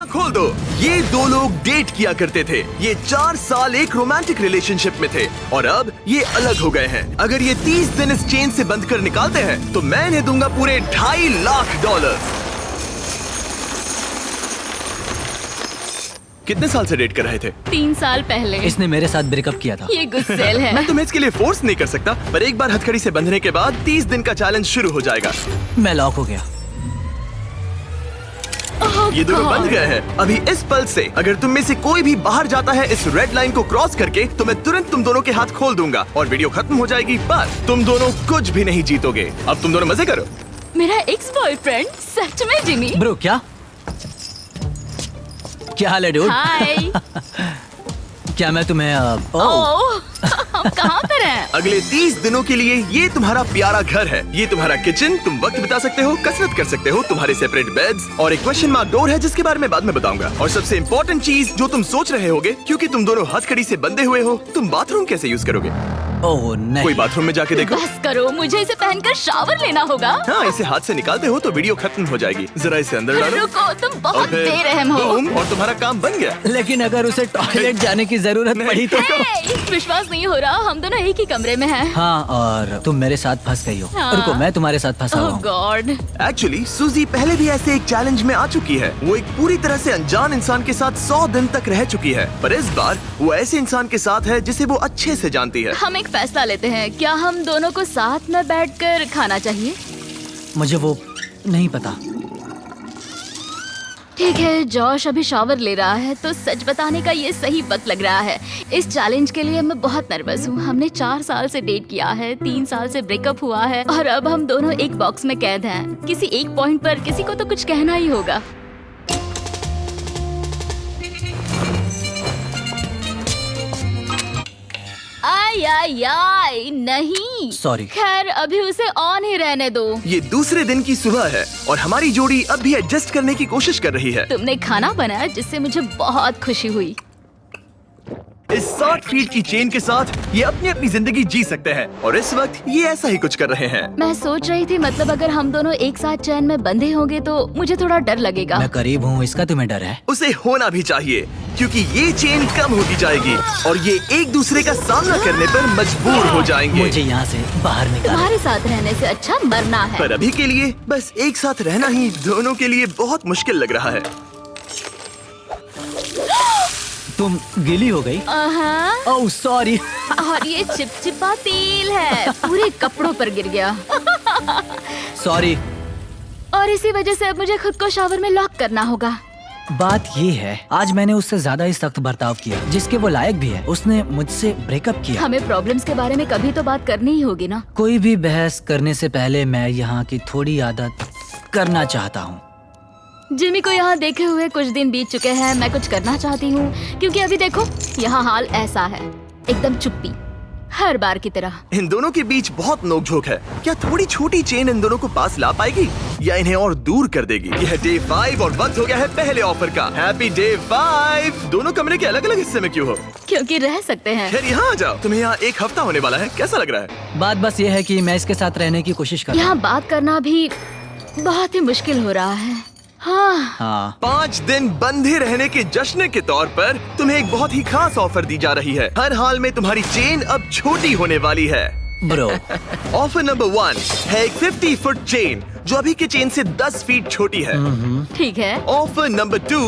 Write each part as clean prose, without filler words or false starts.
खोल दो। ये दो लोग डेट किया करते थे। ये 4 साल एक रोमांटिक रिलेशनशिप में थे और अब ये अलग हो गए हैं। अगर ये 30 दिन इस चेन से बंद कर निकालते हैं तो मैं इन्हें दूंगा पूरे $2.5 लाख। कितने साल से डेट कर रहे थे? 3 साल पहले। इसने मेरे साथ ब्रेकअप किया था। ये गुस्सेल है। मैं तुम्हें इसके लिए फोर्स नहीं कर सकता, पर एक बार हथकड़ी से बंधने के बाद 30 दिन का चैलेंज शुरू हो जाएगा। मैं लॉक हो गया। ये दोनों बंध गए हैं। अभी इस पल से अगर तुम में से कोई भी बाहर जाता है इस रेड लाइन को क्रॉस करके, तो मैं तुरंत तुम दोनों के हाथ खोल दूंगा और वीडियो खत्म हो जाएगी। पर तुम दोनों कुछ भी नहीं जीतोगे। अब तुम दोनों मजे करो। मेरा एक्स बॉयफ्रेंड सच में जिमी। ब्रो क्या हाल है डूड? हाय। क्या मैं तुम्हें ओह कहाँ पर है? अगले 30 दिनों के लिए ये तुम्हारा प्यारा घर है। ये तुम्हारा किचन, तुम वक्त बिता सकते हो, कसरत कर सकते हो, तुम्हारे सेपरेट बेड्स और एक क्वेश्चन मार्क डोर है जिसके बारे में बाद में बताऊंगा। और सबसे इम्पोर्टेंट चीज जो तुम सोच रहे होगे, क्योंकि तुम दोनों हथकड़ी से बंधे हुए हो, तुम बाथरूम कैसे यूज करोगे? ओह नहीं। कोई बाथरूम में जाके देखो। बस करो, मुझे इसे पहनकर शावर लेना होगा। हाँ, इसे हाथ से निकालते हो तो वीडियो खत्म हो जाएगी। जरा इसे अंदर डालो। रुको, तुम बहुत फिर बेरहम हो। बूम, और तुम्हारा काम बन गया। लेकिन अगर उसे टॉयलेट जाने की जरूरत पड़ी तो? हे, विश्वास नहीं हो रहा, हम दोनों एक ही कमरे में हैं। हाँ, और तुम मेरे साथ फंस गई हो। हाँ। रुको, मैं तुम्हारे साथ फंसा हुआ ओह हूँ। गॉड। एक्चुअली सूजी पहले भी ऐसे एक चैलेंज में आ चुकी है। वो एक पूरी तरह से अनजान इंसान के साथ 100 दिन तक रह चुकी है, पर इस बार वो ऐसे इंसान के साथ है जिसे वो अच्छे से जानती है। हम एक फैसला लेते हैं, क्या हम दोनों को साथ में बैठकर खाना चाहिए? मुझे वो नहीं पता। ठीक है, जॉश अभी शावर ले रहा है तो सच बताने का ये सही वक्त लग रहा है। इस चैलेंज के लिए मैं बहुत नर्वस हूँ। हमने 4 साल से डेट किया है, 3 साल से ब्रेकअप हुआ है और अब हम दोनों एक बॉक्स में कैद हैं। किसी एक पॉइंट पर किसी को तो कुछ कहना ही होगा। आई नहीं। सॉरी। खैर अभी उसे ऑन ही रहने दो। ये दूसरे दिन की सुबह है और हमारी जोड़ी अब भी एडजस्ट करने की कोशिश कर रही है। तुमने खाना बनाया जिससे मुझे बहुत खुशी हुई। इस 60 फीट की चेन के साथ ये अपनी अपनी जिंदगी जी सकते हैं और इस वक्त ये ऐसा ही कुछ कर रहे हैं। मैं सोच रही थी, मतलब अगर हम दोनों एक साथ चैन में बंधे होंगे तो मुझे थोड़ा डर लगेगा। मैं करीब हूँ, इसका तुम्हें डर है? उसे होना भी चाहिए, क्योंकि ये चेन कम होती जाएगी और ये एक दूसरे का सामना करने पर मजबूर हो जाएंगे। मुझे यहाँ से बाहर निकालो। तुम्हारे साथ रहने से अच्छा मरना है। पर अभी के लिए बस एक साथ रहना ही दोनों के लिए बहुत मुश्किल लग रहा है। तुम गीली हो गई? Oh sorry. और ये चिपचिपा तेल है, पूरे कपड़ों पर गिर गया। सॉरी। और इसी वजह से अब मुझे खुद को शावर में लॉक करना होगा। बात ये है, आज मैंने उससे ज्यादा ही सख्त बर्ताव किया जिसके वो लायक भी है। उसने मुझसे ब्रेकअप किया। हमें प्रॉब्लम्स के बारे में कभी तो बात करनी ही होगी ना। कोई भी बहस करने से पहले मैं यहाँ की थोड़ी आदत करना चाहता हूँ। जिमी को यहाँ देखे हुए कुछ दिन बीत चुके हैं। मैं कुछ करना चाहती हूँ क्योंकि अभी देखो यहाँ हाल ऐसा है, एकदम चुप्पी, हर बार की तरह। इन दोनों के बीच बहुत नोकझोंक है। क्या थोड़ी छोटी चेन इन दोनों को पास ला पाएगी या इन्हें और दूर कर देगी? यह डे 5 और वक्त हो गया है पहले ऑफर का। Happy day 5। दोनों कमरे के अलग अलग हिस्से में क्यों हो? क्योंकि रह सकते हैं। खैर यहाँ आ जाओ, तुम्हें यहाँ 1 हफ्ता होने वाला है। कैसा लग रहा है? बात बस ये है कि मैं इसके साथ रहने की कोशिश कर रहा यहाँ बात करना भी बहुत ही मुश्किल हो रहा है। हाँ। 5 दिन बंधे रहने के जश्न के तौर पर तुम्हें एक बहुत ही खास ऑफर दी जा रही है। हर हाल में तुम्हारी चेन अब छोटी होने वाली है। ब्रो। ऑफर नंबर 1 है एक 50 फुट चेन जो अभी के चेन से 10 फीट छोटी है। ठीक है। ऑफर नंबर 2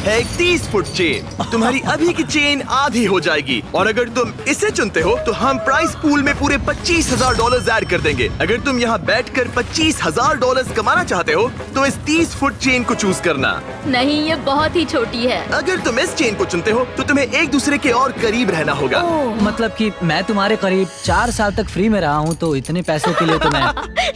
है एक 30 फुट चेन। तुम्हारी अभी की चेन आधी हो जाएगी और अगर तुम इसे चुनते हो तो हम प्राइस पूल में पूरे $25,000 ऐड कर देंगे। अगर तुम यहाँ बैठकर $25,000 कमाना चाहते हो तो इस 30 फुट चेन को चूज करना। नहीं, ये बहुत ही छोटी है। अगर तुम इस चेन को चुनते हो तो तुम्हें एक दूसरे के और करीब रहना होगा। मतलब कि मैं तुम्हारे करीब 4 साल तक फ्री में रहा हूँ, तो इतने पैसों के लिए तो मैं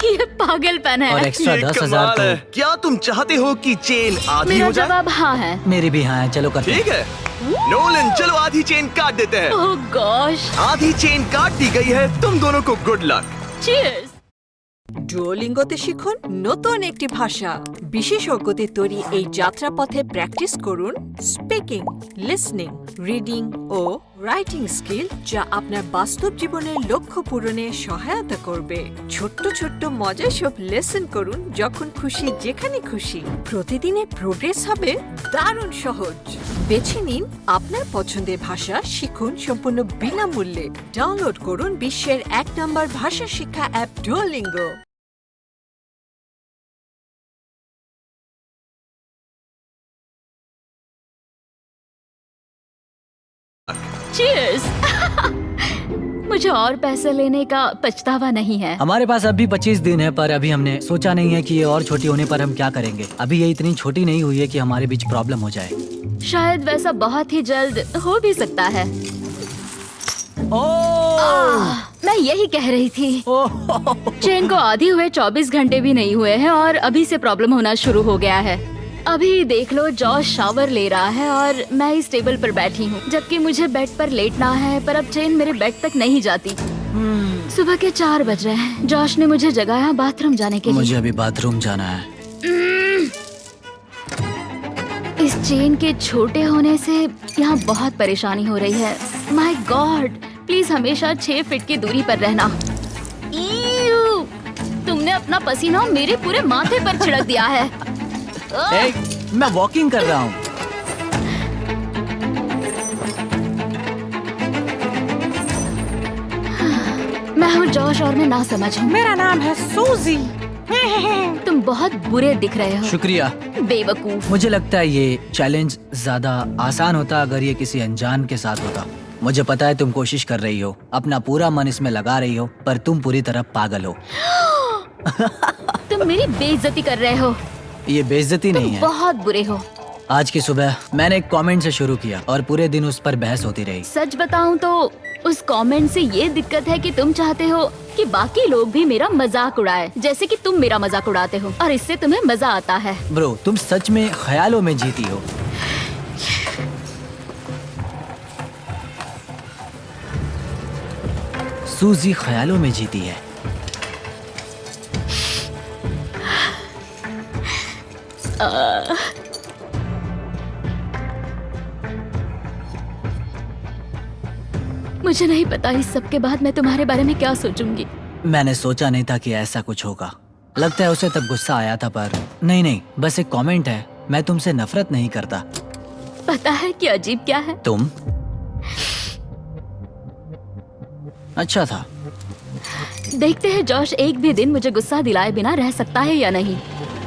ये पागलपन है। और एक्स्ट्रा ये 10,000 कमाल तो है। क्या तुम चाहते हो कि चेन आधी मेरा हो जाए? जवाब हाँ है। मेरी भी हाँ है। चलो करते हैं। ठीक है नोलन, चलो आधी चेन काट देते हैं। ओह गॉश। आधी चेन काट दी गई है। तुम दोनों को गुड लक। চিয়ার্স। ডুওলিঙ্গোতে শিখুন নতুন একটি ভাষা। বিশেষজ্ঞদের তৈরি এই যাত্রাপথে প্র্যাকটিস করুন স্পিকিং, লিসনিং, রিডিং ও রাইটিং স্কিল, যা আপনার বাস্তব জীবনের লক্ষ্য পূরণে সহায়তা করবে। ছোট্ট ছোট্ট মজার সব লেসন করুন যখন খুশি, যেখানে খুশি। প্রতিদিনের প্রোগ্রেস হবে দারুণ সহজ। বেছে নিন আপনার পছন্দের ভাষা, শিখুন সম্পূর্ণ বিনামূল্যে। ডাউনলোড করুন বিশ্বের 1 নম্বর ভাষা শিক্ষা অ্যাপ ডুওলিঙ্গো। Cheers! मुझे और पैसे लेने का पछतावा नहीं है। हमारे पास अब भी 25 दिन है, पर अभी हमने सोचा नहीं है कि ये और छोटी होने पर हम क्या करेंगे। अभी ये इतनी छोटी नहीं हुई है कि हमारे बीच प्रॉब्लम हो जाए। शायद वैसा बहुत ही जल्द हो भी सकता है। मैं यही कह रही थी। चेन को आधी हुए 24 घंटे भी नहीं हुए हैं और अभी से प्रॉब्लम होना शुरू हो गया है। अभी देख लो, जॉश शावर ले रहा है और मैं इस टेबल पर बैठी हूँ, जबकि मुझे बेड पर लेटना है, पर अब चेन मेरे बेड तक नहीं जाती। सुबह के 4 बज रहे हैं। जॉश ने मुझे जगाया बाथरूम जाने के लिए। मुझे अभी बाथरूम जाना है। इस चेन के छोटे होने से यहाँ बहुत परेशानी हो रही है। माय गॉड, प्लीज हमेशा 6 फीट की दूरी पर रहना। ईयू, तुमने अपना पसीना मेरे पूरे माथे पर छिड़क दिया है। मैं वॉकिंग कर रहा हूँ। मैं हूँ जॉश और मैं ना समझ हूँ। मेरा नाम है सूजी। तुम बहुत बुरे दिख रहे हो। शुक्रिया। बेवकूफ। मुझे लगता है ये चैलेंज ज्यादा आसान होता अगर ये किसी अनजान के साथ होता। मुझे पता है तुम कोशिश कर रही हो, अपना पूरा मन इसमें लगा रही हो, पर तुम पूरी तरह पागल हो। तुम मेरी बेइज्जती कर रहे हो। ये बेइज्जती नहीं है। बहुत बुरे हो। आज की सुबह मैंने एक कमेंट से शुरू किया और पूरे दिन उस पर बहस होती रही। सच बताऊं तो उस कमेंट से ये दिक्कत है कि तुम चाहते हो कि बाकी लोग भी मेरा मजाक उड़ाए, जैसे कि तुम मेरा मजाक उड़ाते हो, और इससे तुम्हें मजा आता है। ब्रो, तुम सच में ख्यालों में जीती हो। सूजी ख्यालों में जीती है। मुझे नहीं पता इस सब के बाद मैं तुम्हारे बारे में क्या सोचूंगी। मैंने सोचा नहीं था कि ऐसा कुछ होगा। लगता है उसे तब गुस्सा आया था, पर नहीं, बस एक कमेंट है। मैं तुमसे नफरत नहीं करता। पता है कि अजीब क्या है? तुम अच्छा था। देखते हैं जॉश एक भी दिन मुझे गुस्सा दिलाए बिना रह सकता है या नहीं।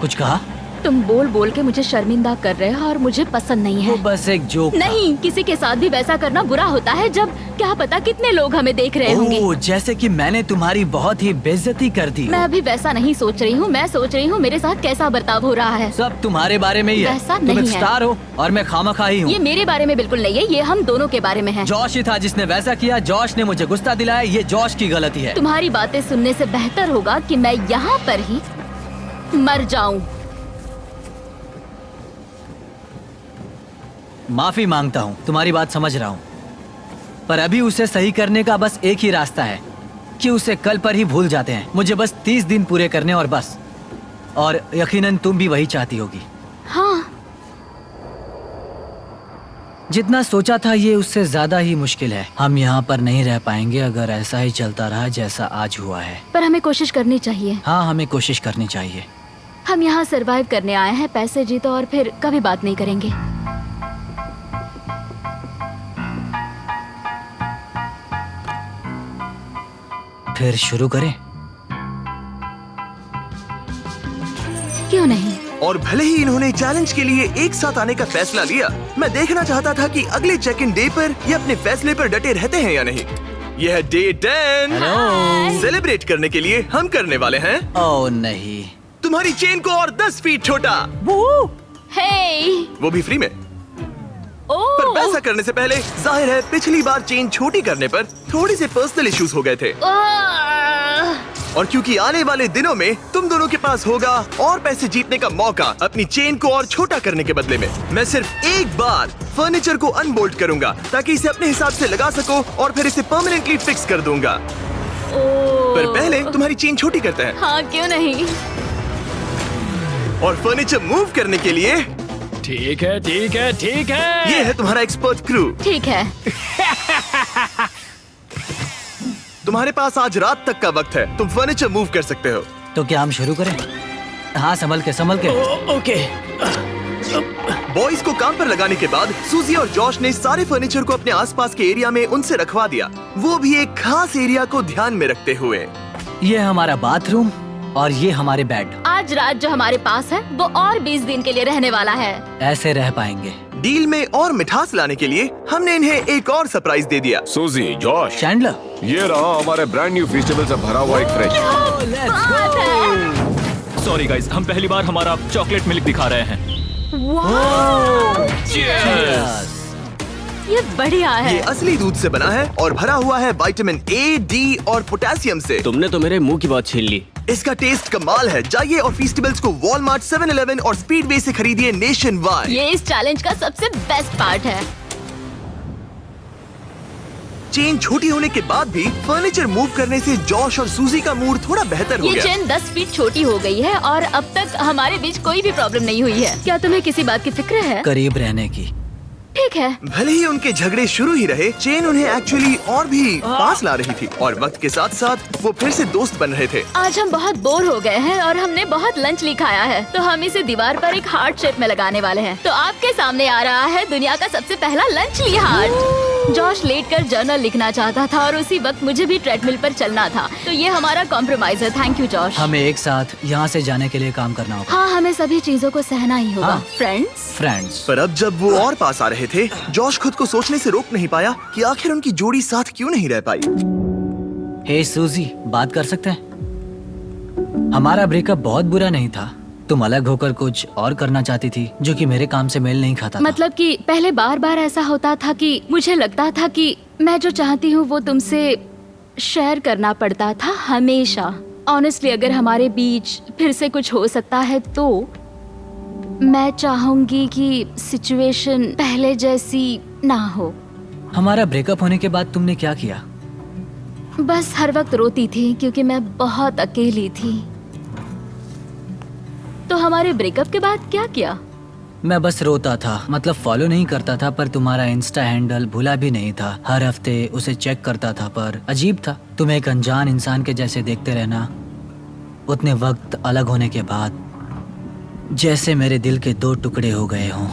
कुछ कहा? तुम बोल बोल के मुझे शर्मिंदा कर रहे हो और मुझे पसंद नहीं है। वो बस एक जोक था। नहीं, किसी के साथ भी वैसा करना बुरा होता है जब क्या पता कितने लोग हमें देख रहे होंगे। ओह, जैसे कि मैंने तुम्हारी बहुत ही बेइज्जती कर दी। मैं अभी वैसा नहीं सोच रही हूँ। मैं सोच रही हूँ मेरे साथ कैसा बर्ताव हो रहा है। सब तुम्हारे बारे में ही है। वैसा तुम नहीं एक है। स्टार हो और मैं खामखाई हूँ। ये मेरे बारे में बिल्कुल नहीं है, ये हम दोनों के बारे में है। जॉश ही था जिसने वैसा किया। जॉश ने मुझे गुस्सा दिलाया। ये जॉश की गलती है। तुम्हारी बातें सुनने से बेहतर होगा कि मैं यहाँ पर ही मर जाऊं। माफी मांगता हूँ, तुम्हारी बात समझ रहा हूँ, पर अभी उसे सही करने का बस एक ही रास्ता है कि उसे कल पर ही भूल जाते हैं। मुझे बस 30 दिन पूरे करने और बस। और यकीनन तुम भी वही चाहती होगी। हाँ, जितना सोचा था ये उससे ज्यादा ही मुश्किल है। हम यहाँ पर नहीं रह पाएंगे अगर ऐसा ही चलता रहा जैसा आज हुआ है। पर हमें कोशिश करनी चाहिए। हाँ, हमें कोशिश करनी चाहिए। हम यहाँ सरवाइव करने आए हैं, पैसे जीतो और फिर कभी बात नहीं करेंगे। फिर शुरू करें? क्यों नहीं? और भले ही इन्होंने चैलेंज के लिए एक साथ आने का फैसला लिया, मैं देखना चाहता था कि अगले चेक इन डे पर ये अपने फैसले पर डटे रहते हैं या नहीं। यह है डे 10। हेलो। सेलिब्रेट करने के लिए हम करने वाले हैं ओह नहीं। तुम्हारी चेन को और 10 फीट छोटा, हे, वो भी फ्री में। ओह, पर वैसा करने से पहले जाहिर है पिछली बार चेन छोटी करने पर थोड़ी से पर्सनल इश्यूज हो गए थे, और क्योंकि आने वाले दिनों में तुम दोनों के पास होगा और पैसे जीतने का मौका अपनी चेन को और छोटा करने के बदले में, मैं सिर्फ एक बार फर्नीचर को अनबोल्ट करूंगा ताकि इसे अपने हिसाब से लगा सको और फिर इसे परमानेंटली फिक्स कर दूंगा। पर पहले तुम्हारी चेन छोटी करते हैं। हाँ, क्यों नहीं? और फर्नीचर मूव करने के लिए ठीक है ठीक है ठीक है। ये है तुम्हारा एक्सपर्ट क्रू। ठीक है। तुम्हारे पास आज रात तक का वक्त है, तुम फर्नीचर मूव कर सकते हो। तो क्या हम शुरू करें? हाँ, संभल के। ओके। बॉयज को काम पर लगाने के बाद सूजी और जॉश ने सारे फर्नीचर को अपने आसपास के एरिया में उनसे रखवा दिया, वो भी एक खास एरिया को ध्यान में रखते हुए। ये हमारा बाथरूम और ये हमारे बेड। आज रात जो हमारे पास है वो और 20 दिन के लिए रहने वाला है। ऐसे रह पाएंगे। डील में और मिठास लाने के लिए हमने इन्हें एक और सरप्राइज दे दिया। सूजी, जॉश, चैंडलर, ये रहा हमारे ब्रांड न्यू फेस्टिवल से भरा हुआ एक फ्रेश। बात है। सॉरी गाइस, हम पहली बार हमारा चॉकलेट मिल्क दिखा रहे हैं। ये बढ़िया है। ये असली दूध से बना है और भरा हुआ है विटामिन ए, डी और पोटेशियम से। तुमने तो मेरे मुंह की बात छीन ली। इसका टेस्ट कमाल है। जाइए और फेस्टिवल्स को वॉलमार्ट, 7-Eleven और स्पीडवे से खरीदिए नेशन वाइड। ये इस चैलेंज का सबसे बेस्ट पार्ट है। चेन छोटी होने के बाद भी फर्नीचर मूव करने से जॉश और सूजी का मूड थोड़ा बेहतर हो ये गया। चेन 10 फीट छोटी हो गई है और अब तक हमारे बीच कोई भी प्रॉब्लम नहीं हुई है। क्या तुम्हें किसी बात की फिक्र है? करीब रहने की। ठीक है। भले ही उनके झगड़े शुरू ही रहे, चेन उन्हें एक्चुअली और भी पास ला रही थी और वक्त के साथ साथ वो फिर से दोस्त बन रहे थे। आज हम बहुत बोर हो गए हैं और हमने बहुत लंच ली खाया है, तो हम इसे दीवार पर एक हार्ट शेप में लगाने वाले हैं। तो आपके सामने आ रहा है दुनिया का सबसे पहला लंच ली हार्ट। जॉश लेटकर जर्नल लिखना चाहता था और उसी वक्त मुझे भी ट्रेडमिल पर चलना था, तो ये हमारा कॉम्प्रोमाइज है। Thank you Josh. हमें एक साथ यहाँ से जाने के लिए काम करना होगा। हाँ, हमें सभी चीजों को सहना ही होगा। हाँ। फ्रेंड्स। पर अब जब वो और पास आ रहे थे, जॉश खुद को सोचने से रोक नहीं पाया कि आखिर उनकी जोड़ी साथ क्यों नहीं रह पाई। हे सूजी, बात कर सकते हैं? हमारा ब्रेकअप बहुत बुरा नहीं था। तुम अलग होकर कुछ और करना चाहती थी जो कि मेरे काम से मेल नहीं खाता था। मतलब कि पहले बार बार ऐसा होता था कि मुझे लगता था कि मैं जो चाहती हूँ वो तुमसे शेयर करना पड़ता था हमेशा। ऑनेस्टली अगर हमारे बीच फिर से कुछ हो सकता है तो मैं चाहूंगी कि सिचुएशन पहले जैसी ना हो। हमारा ब्रेकअप होने के बाद तुमने क्या किया? बस हर वक्त रोती थी क्योंकि मैं बहुत अकेली थी। तो हमारे ब्रेकअप के बाद क्या किया? मैं बस रोता था, मतलब फॉलो नहीं करता था, पर तुम्हारा इंस्टा हैंडल भूला भी नहीं था। हर हफ्ते उसे चेक करता था, पर अजीब था, तुम एक अनजान इंसान के जैसे देखते रहना उतने वक्त अलग होने के बाद, जैसे मेरे दिल के 2 टुकड़े हो गए हों।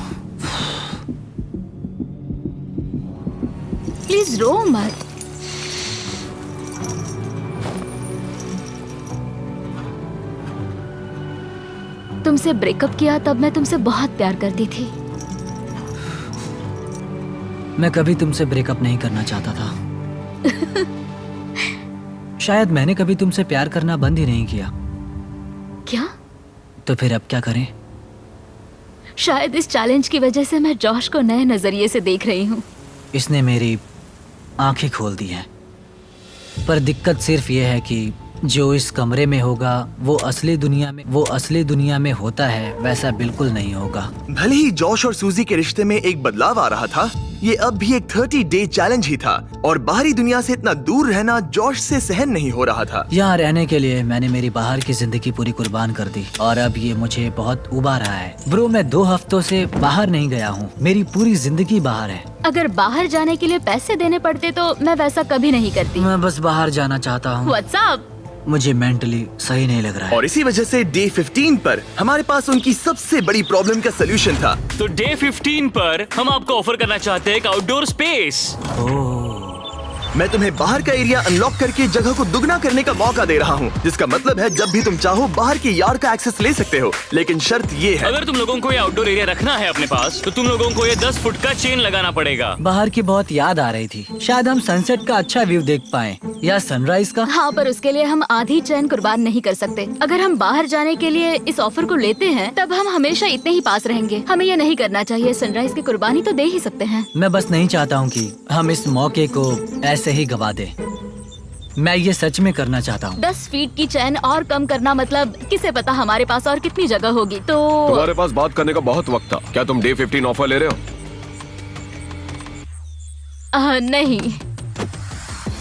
प्लीज रो मत। तुमसे ब्रेकअप किया तब मैं तुमसे बहुत प्यार करती थी। मैं कभी तुमसे ब्रेकअप नहीं करना चाहता था। शायद मैंने कभी तुमसे प्यार करना बंद ही नहीं किया। क्या? तो फिर अब क्या करें? शायद इस चैलेंज की वजह से मैं जॉश को नए नजरिए से देख रही हूँ। इसने मेरी आंखें खोल दी हैं। पर दिक्कत सिर्फ ये है कि जो इस कमरे में होगा वो असली दुनिया में होता है वैसा बिल्कुल नहीं होगा। भले ही जॉश और सूजी के रिश्ते में एक बदलाव आ रहा था, ये अब भी एक 30 डे चैलेंज ही था और बाहरी दुनिया से इतना दूर रहना जॉश से सहन नहीं हो रहा था। यहाँ रहने के लिए मैंने मेरी बाहर की जिंदगी पूरी कुर्बान कर दी और अब ये मुझे बहुत उबा रहा है। ब्रो, मैं 2 हफ्तों से बाहर नहीं गया हूँ। मेरी पूरी जिंदगी बाहर है। अगर बाहर जाने के लिए पैसे देने पड़ते तो मैं वैसा कभी नहीं करती। मैं बस बाहर जाना चाहता हूँ। व्हाट्सअप? मुझे मेंटली सही नहीं लग रहा है। और इसी वजह से डे 15 पर हमारे पास उनकी सबसे बड़ी प्रॉब्लम का सलूशन था। तो डे 15 पर हम आपको ऑफर करना चाहते हैं एक आउटडोर स्पेस। मैं तुम्हें बाहर का एरिया अनलॉक करके जगह को दुगना करने का मौका दे रहा हूँ, जिसका मतलब है जब भी तुम चाहो बाहर के यार्ड का एक्सेस ले सकते हो। लेकिन शर्त ये है, अगर तुम लोगों को ये आउटडोर एरिया रखना है अपने पास तो तुम लोगों को ये 10 फुट का चेन लगाना पड़ेगा। बाहर की बहुत याद आ रही थी। शायद हम सनसेट का अच्छा व्यू देख पाएं या सनराइज का। हाँ, पर उसके लिए हम आधी चैन कुर्बान नहीं कर सकते। अगर हम बाहर जाने के लिए इस ऑफर को लेते हैं तब हम हमेशा इतने ही पास रहेंगे। हमें ये नहीं करना चाहिए। सनराइज की कुर्बानी तो दे ही सकते हैं। मैं बस नहीं चाहता हूँ कि हम इस मौके को ऐसे ही गवा दें। मैं ये सच में करना चाहता हूँ। 10 फीट की चैन और कम करना मतलब किसे पता हमारे पास और कितनी जगह होगी। तो तुम्हारे पास बात करने का बहुत वक्त था। क्या तुम डे 15 ऑफर ले रहे हो? नहीं।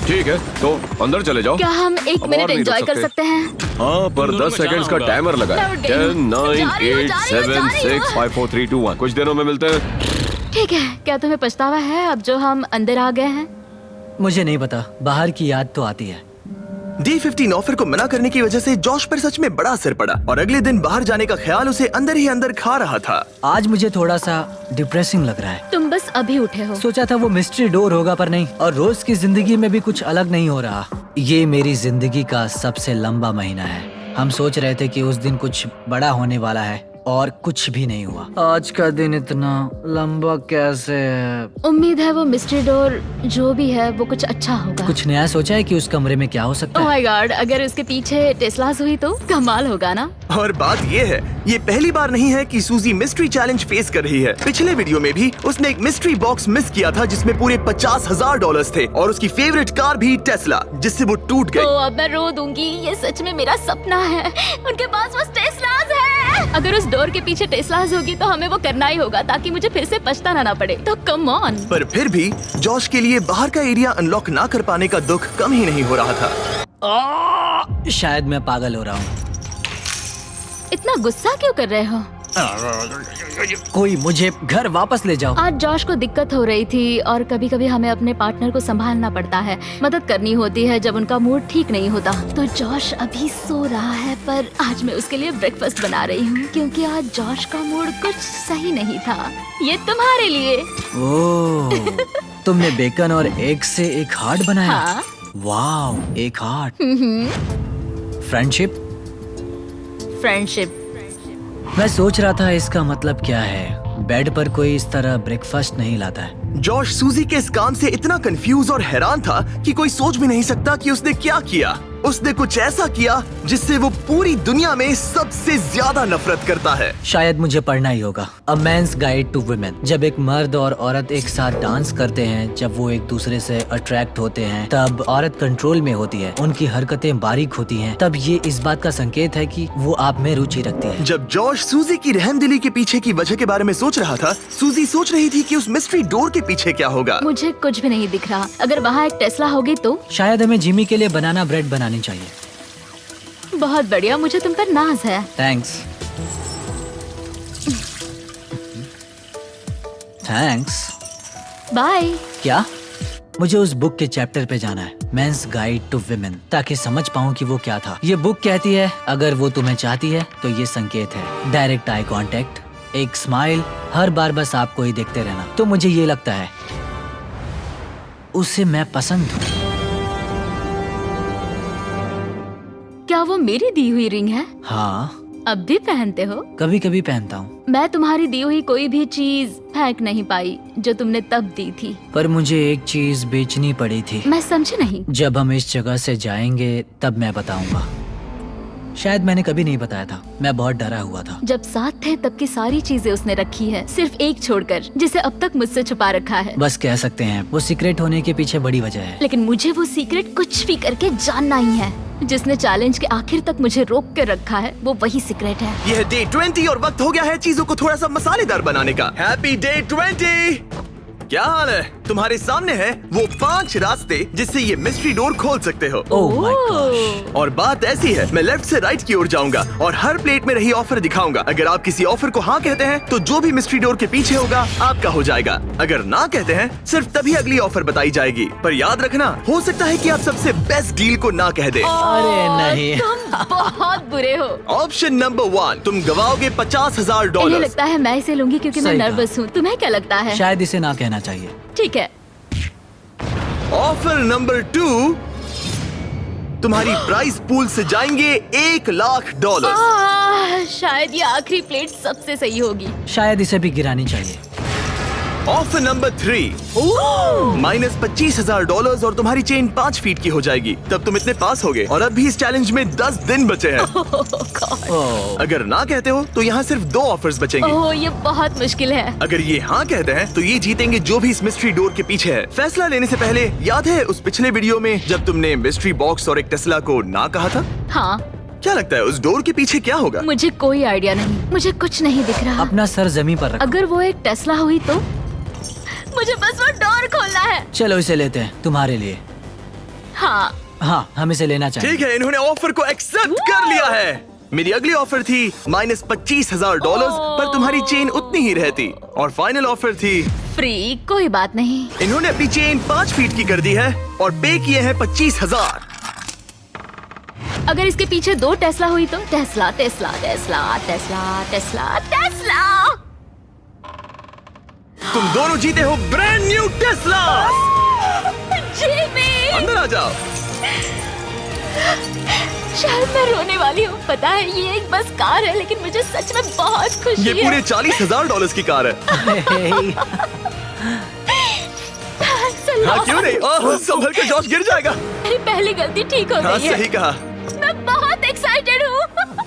ठीक है, तो अंदर चले जाओ। क्या हम एक अब मिनट और नहीं एंजॉय रुक कर सकते। सकते हैं? हाँ, पर तुम दोनों 10 को सेकंड्स का जाना होगा। टाइमर लगा मैं है। उठ गई हूँ। 10, 9, जा रही हूँ, 8, जा रही हूँ, 7, जा रही 6, हूँ। 5, 4, 3, 2, 1। कुछ दिनों में मिलते हैं। ठीक है, क्या तुम्हें पछतावा है अब जो हम अंदर आ गए हैं? मुझे नहीं पता, बाहर की याद तो आती है। D15 ऑफर को मना करने की वजह से जॉश पर सच में बड़ा असर पड़ा और अगले दिन बाहर जाने का ख्याल उसे अंदर ही अंदर खा रहा था। आज मुझे थोड़ा सा डिप्रेसिंग लग रहा है। तुम बस अभी उठे हो। सोचा था वो मिस्ट्री डोर होगा, पर नहीं। और रोज की जिंदगी में भी कुछ अलग नहीं हो रहा। ये मेरी जिंदगी का सबसे लंबा महीना है। हम सोच रहे थे कि उस दिन कुछ बड़ा होने वाला है और कुछ भी नहीं हुआ। आज का दिन इतना लंबा कैसे है? उम्मीद है वो मिस्ट्री डोर जो भी है वो कुछ अच्छा होगा। कुछ नया सोचा है कि उस कमरे में क्या हो सकता ओह है? माय गॉड, अगर उसके पीछे टेस्लास हुई तो कमाल होगा ना। और बात ये है, ये पहली बार नहीं है कि सूजी मिस्ट्री चैलेंज फेस कर रही है। पिछले वीडियो में भी उसने एक मिस्ट्री बॉक्स मिस किया था जिसमें पूरे $50,000 थे और उसकी फेवरेट कार भी टेस्ला, जिससे वो टूट तो गई। अब मैं रो दूंगी, ये सच में मेरा सपना है। उनके पास बस टेस्लास है। अगर उस डोर के पीछे टेस्लास होगी तो हमें वो करना ही होगा ताकि मुझे फिर से पछताना ना पड़े। तो कम ऑन। पर फिर भी जॉश के लिए बाहर का एरिया अनलॉक ना कर पाने का दुख कम ही नहीं हो रहा था। शायद मैं पागल हो रहा हूँ। इतना गुस्सा क्यों कर रहे हो? कोई मुझे घर वापस ले जाओ। आज जॉश को दिक्कत हो रही थी और कभी कभी हमें अपने पार्टनर को संभालना पड़ता है, मदद करनी होती है जब उनका मूड ठीक नहीं होता। तो जॉश अभी सो रहा है, पर आज मैं उसके लिए ब्रेकफास्ट बना रही हूँ क्योंकि आज जॉश का मूड कुछ सही नहीं था। ये तुम्हारे लिए। ओह, तुमने बेकन और एग से एक हार्ट बनाया? हाँ। वाओ, एक हार्ट। फ्रेंडशिप। फ्रेंडशिप। मैं सोच रहा था इसका मतलब क्या है। बेड पर कोई इस तरह ब्रेकफास्ट नहीं लाता है। जॉश सूजी के इस काम से इतना कंफ्यूज और हैरान था कि कोई सोच भी नहीं सकता कि उसने क्या किया। उसने कुछ ऐसा किया जिससे वो पूरी दुनिया में सबसे ज्यादा नफरत करता है। शायद मुझे पढ़ना ही होगा। अ मैन्स गाइड टू वुमेन। जब एक मर्द और औरत एक साथ डांस करते हैं, जब वो एक दूसरे से अट्रैक्ट होते हैं, तब औरत कंट्रोल में होती है, उनकी हरकतें बारीक होती हैं, तब ये इस बात का संकेत है कि वो आप में रुचि रखती है। जब जॉश सूजी की रहमदिली के पीछे की वजह के बारे में सोच रहा था, सूजी सोच रही थी कि उस मिस्ट्री डोर के पीछे क्या होगा। मुझे कुछ भी नहीं दिख रहा। अगर वहाँ एक टेस्ला होगी तो? शायद हमें जिमी के लिए बनाना ब्रेड बनानी चाहिए। बहुत बढ़िया, मुझे तुम पर नाज है। थैंक्स। थैंक्स। बाय। क्या? मुझे उस बुक के चैप्टर पे जाना है, मेंस गाइड टू विमेन, ताकि समझ पाऊँ कि वो क्या था। ये बुक कहती है अगर वो तुम्हें चाहती है तो ये संकेत है। डायरेक्ट आई कांटेक्ट, एक स्माइल, हर बार बस आपको ही देखते रहना। तो मुझे ये लगता है उसे मैं पसंद हूँ। क्या वो मेरी दी हुई रिंग है? हाँ, अब भी पहनते हो? कभी कभी पहनता हूँ। मैं तुम्हारी दी हुई कोई भी चीज फेंक नहीं पाई जो तुमने तब दी थी। पर मुझे एक चीज बेचनी पड़ी थी। मैं समझी नहीं। जब हम इस जगह से जाएंगे तब मैं बताऊंगा। शायद मैंने कभी नहीं बताया था, मैं बहुत डरा हुआ था। जब साथ थे तब की सारी चीजें उसने रखी है, सिर्फ एक छोड़कर, जिसे अब तक मुझसे छुपा रखा है। बस कह सकते हैं वो सीक्रेट होने के पीछे बड़ी वजह है। लेकिन मुझे वो सीक्रेट कुछ भी करके जानना ही है। जिसने चैलेंज के आखिर तक मुझे रोक के रखा है वो वही सीक्रेट है। यह डे 20 और वक्त हो गया है चीजों को थोड़ा सा मसालेदार बनाने का। Happy day 20। क्या हाल है? तुम्हारे सामने है वो 5 रास्ते जिससे ये मिस्ट्री डोर खोल सकते हो। Oh my gosh. और बात ऐसी है, मैं लेफ्ट से राइट की ओर जाऊंगा और हर प्लेट में रही ऑफर दिखाऊंगा। अगर आप किसी ऑफर को हाँ कहते हैं तो जो भी मिस्ट्री डोर के पीछे होगा आपका हो जाएगा। अगर ना कहते हैं सिर्फ तभी अगली ऑफर बताई जाएगी। पर याद रखना, हो सकता है कि आप सबसे बेस्ट डील को ना कह दे। अरे नहीं। तुम बहुत बुरे हो। ऑप्शन नंबर 1, तुम गवाओगे इन्हें $50,000। लगता है मैं इसे लूंगी क्योंकि मैं सही कहा। नर्वस हूँ। तुम्हें क्या लगता है? शायद इसे ना कहना चाहिए। ठीक है। ऑफर नंबर 2, तुम्हारी प्राइस पूल से जाएंगे $1,00,000। शायद ये आखिरी प्लेट सबसे सही होगी। शायद इसे भी गिरानी चाहिए। ऑफर नंबर 3, माइनस $25,000 और तुम्हारी चेन 5 फीट की हो जाएगी। तब तुम इतने पास होगे और अब भी इस चैलेंज में 10 दिन बचे हैं। ओह, अगर ना कहते हो तो यहाँ सिर्फ 2 ऑफर्स बचेंगे। ओह, ये बहुत मुश्किल है। अगर ये हाँ कहते हैं तो ये जीतेंगे जो भी इस मिस्ट्री डोर के पीछे है। फैसला लेने से पहले याद है उस पिछले वीडियो में जब तुमने मिस्ट्री बॉक्स और एक टेस्ला को ना कहा था? हाँ। क्या लगता है उस डोर के पीछे क्या होगा? मुझे कोई आइडिया नहीं, मुझे कुछ नहीं दिख रहा। अपना सर जमीन पर रखो। अगर वो एक टेस्ला हुई तो मुझे बस वो डोर खोलना है। चलो इसे लेते हैं तुम्हारे लिए। हाँ, हाँ, हम इसे लेना चाहेंगे। ठीक है, इन्होंने ऑफर को एक्सेप्ट कर लिया है। मेरी अगली ऑफर थी -25,000 पर तुम्हारी चेन उतनी ही रहती, और फाइनल ऑफर थी फ्री। कोई बात नहीं। इन्होंने अपनी चेन 5 फीट की कर दी है और पे किए हैं 25,000। अगर इसके पीछे 2 टेस्ला हुई तो Tesla Tesla Tesla Tesla Tesla Tesla. तुम दोनों जीते हो ब्रांड न्यू टेस्ला। जिमी, अंदर आ जाओ। शायद मैं रोने वाली हूँ। पता है ये एक बस कार है, लेकिन मुझे सच में बहुत खुशी ये है। पूरे $40,000 की कार है। हाँ, क्यों नहीं? ओह, संभल के, जॉश गिर जाएगा। मेरी पहली गलती ठीक हो हाँ, गई है। सही कहा। मैं बहुत एक्साइटेड हूँ।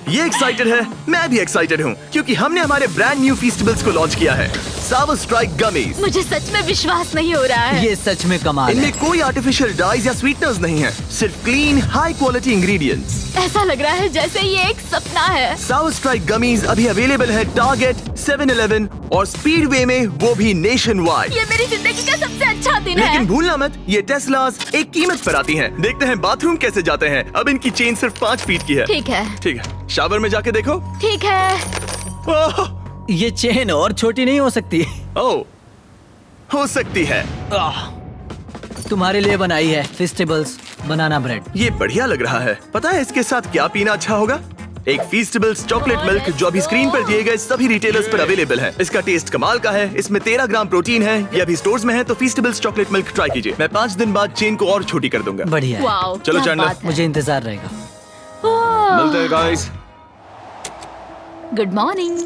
ये एक्साइटेड है, मैं भी एक्साइटेड हूँ, क्योंकि हमने हमारे ब्रांड न्यू फीस्टेबल्स को लॉन्च किया है, सावर स्ट्राइक गमीज। मुझे सच में विश्वास नहीं हो रहा है। ये सच में कमाल है। इनमें कोई आर्टिफिशियल डाइज या स्वीटनर्स नहीं है, सिर्फ क्लीन हाई क्वालिटी इंग्रेडिएंट्स। ऐसा लग रहा है जैसे ये एक सपना है। सावर स्ट्राइक गमीज अभी अवेलेबल है टारगेट, 7-Eleven और स्पीडवे में, वो भी नेशन वाइड। ये मेरी जिंदगी का सबसे अच्छा दिन है। लेकिन भूलना मत, ये टेस्लास एक कीमत पर आती हैं। देखते हैं बाथरूम कैसे जाते हैं। अब इनकी चेन सिर्फ 5 फीट की है। ठीक है, ठीक है, शावर में जाके देखो। ठीक है। ओह, ये चेन और छोटी नहीं हो सकती। ओह, हो सकती है। तुम्हारे लिए बनाई है फेस्टिवल्स बनाना ब्रेड। ये बढ़िया लग रहा है। पता है इसके साथ क्या पीना अच्छा होगा? एक फीस्टेबल्स चॉकलेट मिल्क, जो अभी स्क्रीन पर दिए गए सभी रिटेलर्स पर अवेलेबल है। इसका टेस्ट कमाल का है। इसमें 13 ग्राम प्रोटीन है। ये अभी स्टोर्स में है, तो फीस्टेबल्स चॉकलेट मिल्क ट्राई कीजिए। मैं 5 दिन बाद चेन को और छोटी कर दूंगा। बढ़िया है। वाओ, चलो क्या चैंडलर, बात है। मुझे इंतजार रहेगा। मिलते हैं गाइस। Good morning.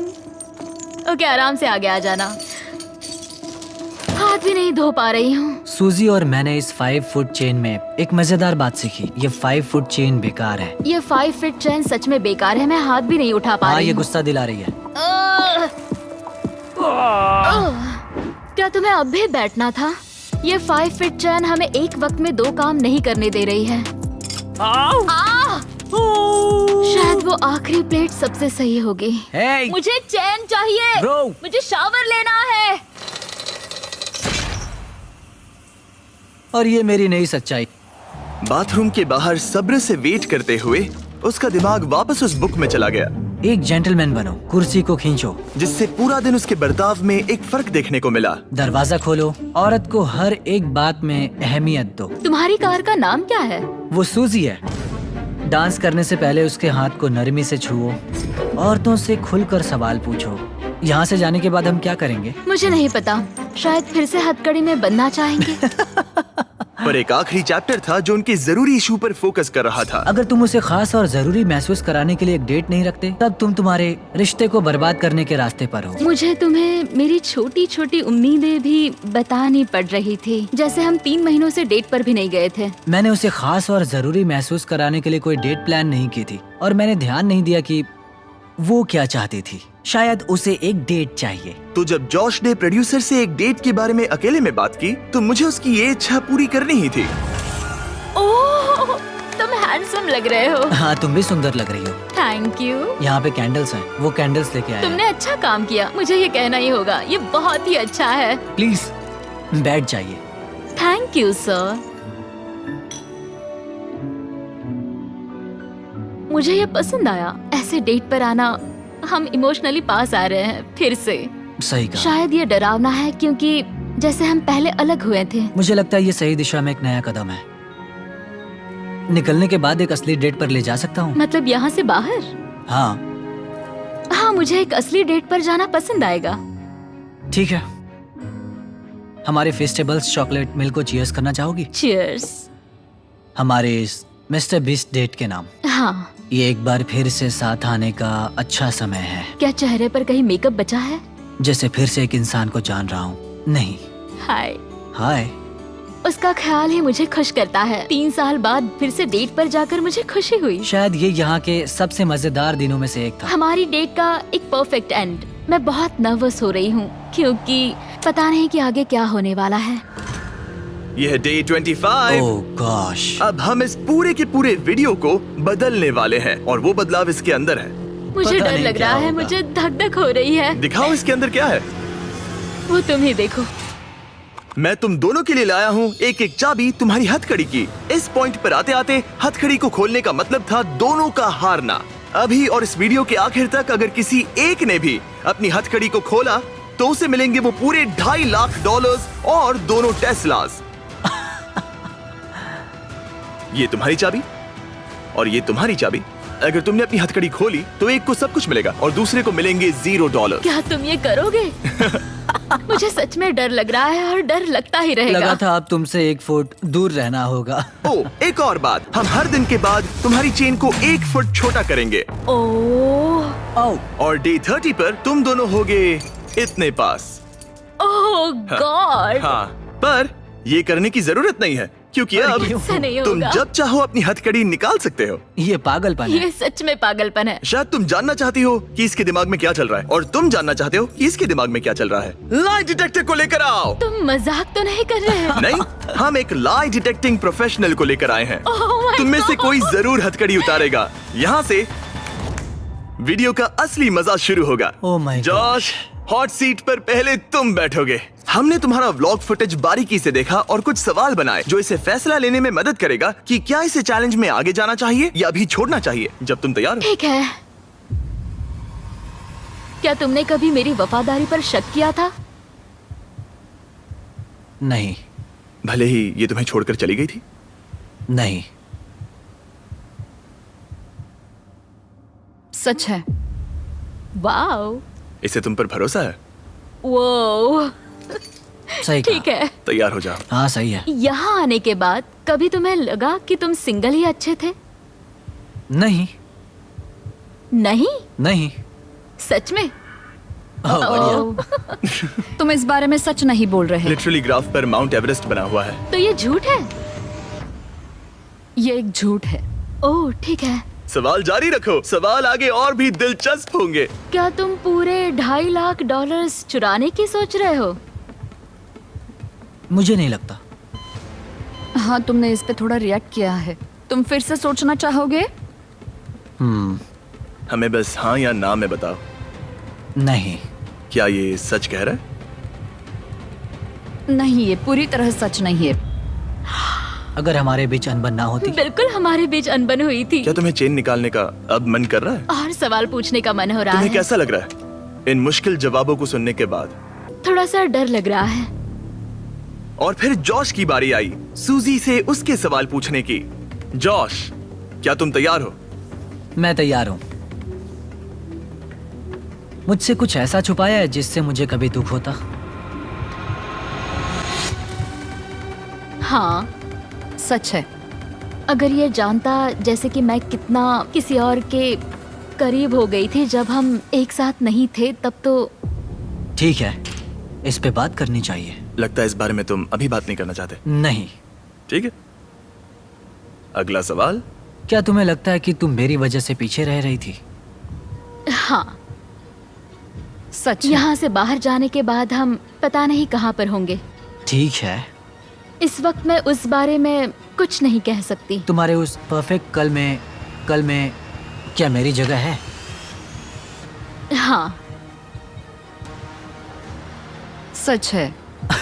ओके, आराम से आगे आ जाना। हाथ भी नहीं धो पा रही हूँ। सूजी और मैंने इस 5 फुट चेन में एक मजेदार बात सीखी। ये 5 फुट चेन बेकार है। ये 5 फीट चेन सच में बेकार है। मैं हाथ भी नहीं उठा पा हाँ, रही ये हूँ। गुस्सा दिला रही है। क्या तुम्हें अब भी बैठना था? ये 5 फीट चेन हमें एक वक्त में 2 काम नहीं करने दे रही है। शायद वो आखिरी प्लेट सबसे सही होगी। Hey! मुझे चैन चाहिए। Bro! मुझे शावर लेना है। और ये मेरी नई सच्चाई। बाथरूम के बाहर सब्र से वेट करते हुए उसका दिमाग वापस उस बुक में चला गया, एक जेंटलमैन बनो, कुर्सी को खींचो। जिससे पूरा दिन उसके बर्ताव में एक फर्क देखने को मिला। दरवाजा खोलो, औरत को हर एक बात में अहमियत दो। तुम्हारी कार का नाम क्या है? वो सूजी है। डांस करने से पहले उसके हाथ को नरमी से छुओ। औरतों से खुलकर सवाल पूछो। यहाँ से जाने के बाद हम क्या करेंगे? मुझे नहीं पता। शायद फिर से हथकड़ी में बनना चाहेंगे। पर एक आखिरी चैप्टर था जो उनके जरूरी इशू पर फोकस कर रहा था। अगर तुम उसे खास और जरूरी महसूस कराने के लिए एक डेट नहीं रखते, तब तुम तुम्हारे रिश्ते को बर्बाद करने के रास्ते पर हो। मुझे तुम्हें मेरी छोटी छोटी उम्मीदें भी बतानी पड़ रही थी। जैसे हम 3 महीनों से डेट पर भी नहीं गए थे। मैंने उसे खास और जरूरी महसूस कराने के लिए कोई डेट प्लान नहीं की थी, और मैंने ध्यान नहीं दिया कि वो क्या चाहती थी। शायद उसे एक डेट चाहिए। तो जब जॉश ने प्रोड्यूसर से एक डेट के बारे में अकेले में बात की, तो मुझे उसकी ये इच्छा पूरी करनी ही थी। ओह, तुम हैंडसम लग रहे हो। हाँ, तुम भी सुंदर लग रही हो। Thank you. यहाँ पे कैंडल्स हैं, वो कैंडल्स लेके आए हैं। तुमने अच्छा काम किया। मुझे ये कहना ही होगा, ये बहुत ही अच्छा है। प्लीज बैठ जाइए। Thank you sir. मुझे ये पसंद आया। ऐसे डेट पर आना, हम इमोशनली पास आ रहे हैं फिर से। सही कहा। शायद ये डरावना है, क्योंकि जैसे हम पहले अलग हुए थे। मुझे लगता है ये सही दिशा में एक नया कदम है। निकलने के बाद एक असली डेट पर ले जा सकता हूँ। मतलब यहाँ से बाहर? हाँ, मुझे एक असली डेट पर जाना पसंद आएगा। ठीक है। हमारे फेस्टिवल्स चॉकलेट मिल्क को चीयर्स करना चाहोगी? चीयर्स। हमारे इस मिस्टर बीस्ट डेट के नाम। हाँ। ये एक बार फिर से साथ आने का अच्छा समय है। क्या चेहरे पर कहीं मेकअप बचा है? जैसे फिर से एक इंसान को जान रहा हूँ। नहीं। हाय। हाय। उसका ख्याल ही मुझे खुश करता है। 3 साल बाद फिर से डेट पर जाकर मुझे खुशी हुई। शायद ये यहाँ के सबसे मजेदार दिनों में से एक था। हमारी डेट का एक परफेक्ट एंड। मैं बहुत नर्वस हो रही हूँ, क्योंकि पता नहीं कि आगे क्या होने वाला है। यह डे 25। ओह गॉश। अब हम इस पूरे के पूरे वीडियो को बदलने वाले हैं, और वो बदलाव इसके अंदर है। मुझे पता डर नहीं लग क्या रहा है। होगा। मुझे धक धक हो रही है। दिखाओ इसके अंदर क्या है। वो तुम ही देखो। मैं तुम दोनों के लिए लाया हूँ एक एक चाबी तुम्हारी हथकड़ी की। इस पॉइंट पर आते आते हथकड़ी को खोलने का मतलब था दोनों का हारना। अभी और इस वीडियो के आखिर तक अगर किसी एक ने भी अपनी हथकड़ी को खोला तो उसे मिलेंगे वो पूरे $2.5 लाख और दोनों टेस्लास। ये तुम्हारी चाबी और ये तुम्हारी चाबी। अगर तुमने अपनी हथकड़ी खोली तो एक को सब कुछ मिलेगा और दूसरे को मिलेंगे $0। क्या तुम ये करोगे? मुझे सच में डर लग रहा है और डर लगता ही रहेगा। लगा था अब तुमसे 1 फुट दूर रहना होगा। ओ, एक और बात, हम हर दिन के बाद तुम्हारी चेन को 1 फुट छोटा करेंगे ओह और डे 30 पर तुम दोनों होगे इतने पास। ओह गॉड। हाँ, पर ये करने की जरूरत नहीं है क्योंकि अब ऐसा नहीं तुम होगा। जब चाहो अपनी हथकड़ी निकाल सकते हो। ये पागलपन है। ये सच में पागलपन है। शायद तुम जानना चाहती हो कि इसके दिमाग में क्या चल रहा है और तुम जानना चाहते हो कि इसके दिमाग में क्या चल रहा है। लाई डिटेक्टर को लेकर आओ। तुम मजाक तो नहीं कर रहे हो? नहीं, हम एक लाई डिटेक्टिंग प्रोफेशनल को लेकर आए हैं। Oh my तुम में से God! कोई जरूर हथकड़ी उतारेगा। यहाँ से वीडियो का असली मजा शुरू होगा। Oh my God! Josh, hot seat पर पहले तुम बैठोगे। हमने तुम्हारा व्लॉग फुटेज बारीकी से देखा और कुछ सवाल बनाए जो इसे फैसला लेने में मदद करेगा कि क्या इसे चैलेंज में आगे जाना चाहिए या भी छोड़ना चाहिए। जब तुम तैयार हो। ठीक है। क्या तुमने कभी मेरी वफादारी पर शक किया था? नहीं, भले ही ये तुम्हें छोड़कर चली गई थी। नहीं, सच है। वाओ, इसे तुम पर भरोसा है। वो सही कहा। ठीक है। तैयार हो जाओ। हाँ सही है। यहाँ आने के बाद कभी तुम्हें लगा कि तुम सिंगल ही अच्छे थे? नहीं, नहीं, नहीं। सच में? ओह, बढ़िया। ओह, तुम इस बारे में सच नहीं बोल रहे। लिटरली ग्राफ पर माउंट एवरेस्ट बना हुआ है। तो ये झूठ है? ये एक झूठ है। ओह ठीक है। सवाल जारी रखो, सवाल आगे और भी दिलचस्प होंगे। क्या तुम पूरे $2.5 लाख चुराने की सोच रहे हो? मुझे नहीं लगता। हाँ, तुमने इस पे थोड़ा रिएक्ट किया है। तुम फिर से सोचना चाहोगे? हमें बस हाँ या ना में बताओ। नहीं। क्या ये सच कह रहा है? नहीं, ये पूरी तरह सच नहीं है। अगर हमारे बीच अनबन ना होती। बिल्कुल हमारे बीच अनबन हुई थी। क्या तुम्हें चेन निकालने का अब मन कर रहा है? और सवाल पूछने का मन हो रहा तुम्हें है। कैसा लग रहा है इन मुश्किल जवाबों को सुनने के बाद? थोड़ा सा डर लग रहा है। और फिर जॉश की बारी आई सूजी से उसके सवाल पूछने की। जॉश, क्या तुम तैयार हो? मैं तैयार हूँ। मुझसे कुछ ऐसा छुपाया है जिससे मुझे कभी दुख होता? हाँ, सच है। अगर ये जानता जैसे कि मैं कितना किसी और के करीब हो गई थी जब हम एक साथ नहीं थे, तब तो। ठीक है, इस पे बात करनी चाहिए। लगता है इस बारे में तुम अभी बात नहीं करना चाहते। नहीं। ठीक है, अगला सवाल। क्या तुम्हें लगता है कि तुम मेरी वजह से पीछे रह रही थी? हाँ, सच है। यहाँ से बाहर जाने के बाद हम पता नहीं कहाँ पर होंगे। ठीक है। इस वक्त मैं उस बारे में कुछ नहीं कह सकती। तुम्हारे उस परफेक्ट कल में क्या मेरी जगह है? हाँ, सच है।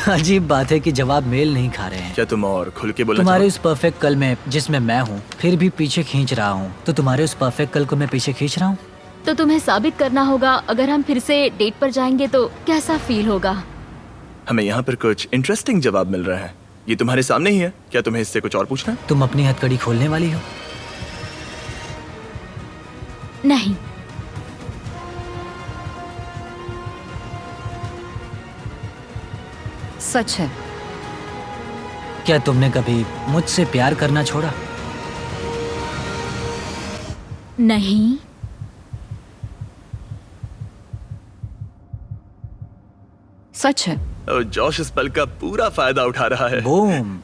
अजीब बात है कि जवाब मेल नहीं खा रहे हैं। क्या तुम और खुल के बोलना तुम्हारे चाहो? उस परफेक्ट कल में जिसमें मैं हूँ फिर भी पीछे खींच रहा हूँ, तो तुम्हारे उस परफेक्ट कल को मैं पीछे खींच रहा हूँ। तो तुम्हें साबित करना होगा। अगर हम फिर से डेट पर जाएंगे तो कैसा फील होगा? हमें यहाँ पर कुछ इंटरेस्टिंग जवाब मिल रहे हैं। ये तुम्हारे सामने ही है। क्या तुम्हें इससे कुछ और पूछना है? तुम अपनी हथकड़ी खोलने वाली हो? नहीं। सच है। क्या तुमने कभी मुझसे प्यार करना छोड़ा? नहीं। सच है। और जॉश इस पल का पूरा फायदा उठा रहा है। बूम।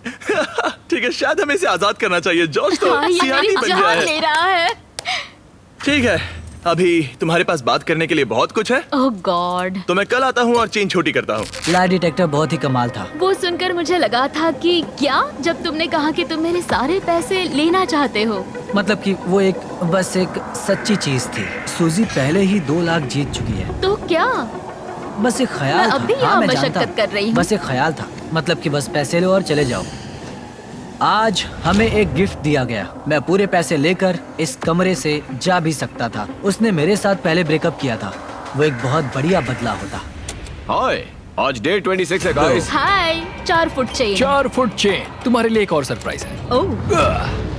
ठीक है, शायद हमें इसे आजाद करना चाहिए। जॉश तो हाँ, ये सीआरपी मेरी बन गया जान है। ले रहा है। ठीक है, अभी तुम्हारे पास बात करने के लिए बहुत कुछ है, ओह गॉड। तो मैं कल आता हूँ और चेन छोटी करता हूँ। लाई डिटेक्टर बहुत ही कमाल था। वो सुनकर मुझे लगा था कि क्या, जब तुमने कहा कि तुम मेरे सारे पैसे लेना चाहते हो। मतलब कि वो बस एक सच्ची चीज थी। सूजी पहले ही 2 लाख जीत चुकी है। तो क्या? बस एक ख्याल मैं था। अब भी हाँ, यहाँ मैं जानता मशक्कत हूँ। कर रही हूँ। बस एक ख्याल था, मतलब कि बस पैसे लो और चले जाओ। आज हमें एक गिफ्ट दिया गया। मैं पूरे पैसे लेकर इस कमरे से जा भी सकता था। उसने मेरे साथ पहले ब्रेकअप किया था। वो एक बहुत बढ़िया बदला होता। हाय, आज डे 26 है गाइस। हाय, 4 फुट चेन। 4 foot chain. तुम्हारे लिए एक और सरप्राइज है।